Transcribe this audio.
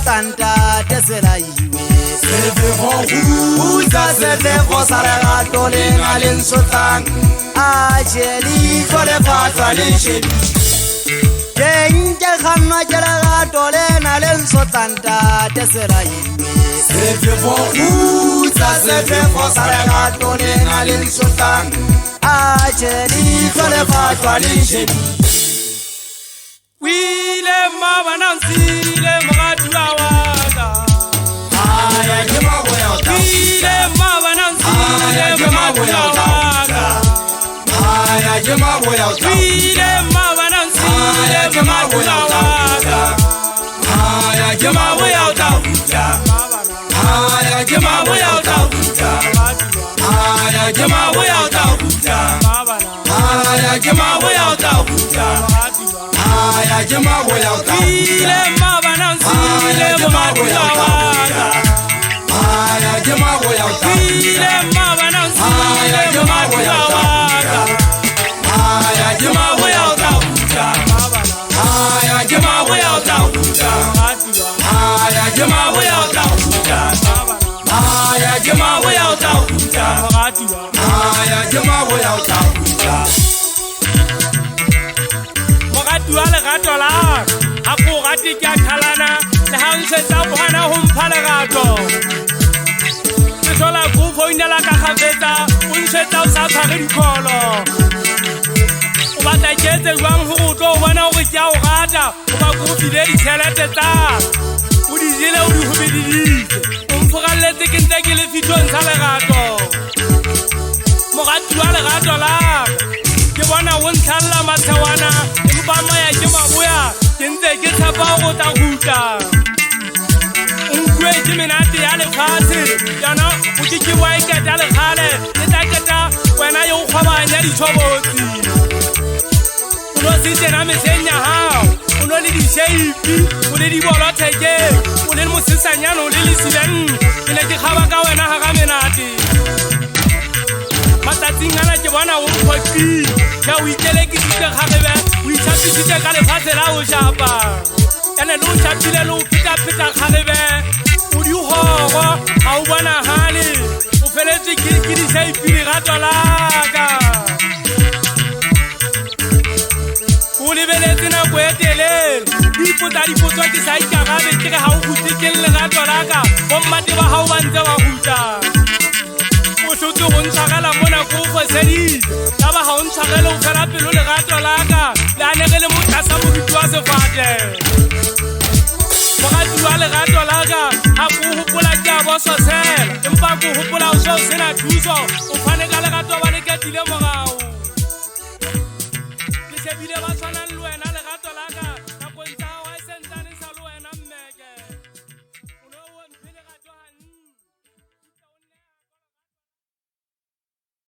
Tanta tesela yiwe uza sete fosara tole ngalen sotan ajeli tole fatali shebi denje khanna jara tole ngalen sotanta tesela yiwe uza sete fosara tole ngalen sotan ajeli tole fatali shebi wile mabanansi le magadula waga aya jema boya wile mabanansi le magadula waga aya jema boya wile mabanansi le magadula waga aya jema boya aya jema boya aya jema boya aya jema boya aya jema boya wile mabanansi le magadula waga aya jema boya wile mabanansi le magadula waga aya jema boya aya jema boya aya jema boya aya jema boya aya jema boya Mogadua le gato la a go gati ke khalana le hanse tsa bana ho mphala gato se sola go foinela ka khafetsa o ntsetsa o sa tshware dikholo o batla ketse jwang ho tlo bona hore ke a o gata o ba go file di tšhelete tsa o di jele o di hobediditse o mfogalletse ke ntse ke le fitong sa le gato Mogadua le gato la ke bona o ntlhalla mathewana empa maya ke maboya ke ntse ke tshepa go ta huta unkwe ke menate ya lefatshe yana o ke wa iketa le khale ke ta keta wena yo khwabanya ditshobotsi o no sitse na mesenya hao o no le di shape o le di bolo theke o le mosesanyana o le lesibeng ke ne ke khaba ka wena ha ga menate matsatsing ana ke bona o mphoti ya o itelekisitse gagebe o itšhapisitse ka lefatshe la o shapa ene le o shapile le o pheta-pheta gagebe o digogo ga o bonagale o feletswe ke di-shape lerato laka o lebeletse nako e telele dipotsa ke sa ikarabe ke re ga o gutse ke lerato laka bommate ba ga o ba ntse wa guta Sotho go ntshagela mona go foseditse ka ba ga o ntshagele o fela pelo lerato laka le anege le motlasa modito wa sefate mogadua lerato laka ga ko gopola ke a bososela empa ko gopola o se o sena thuso o fane ka lerato ba le ketile morago le shebile ba tshwanang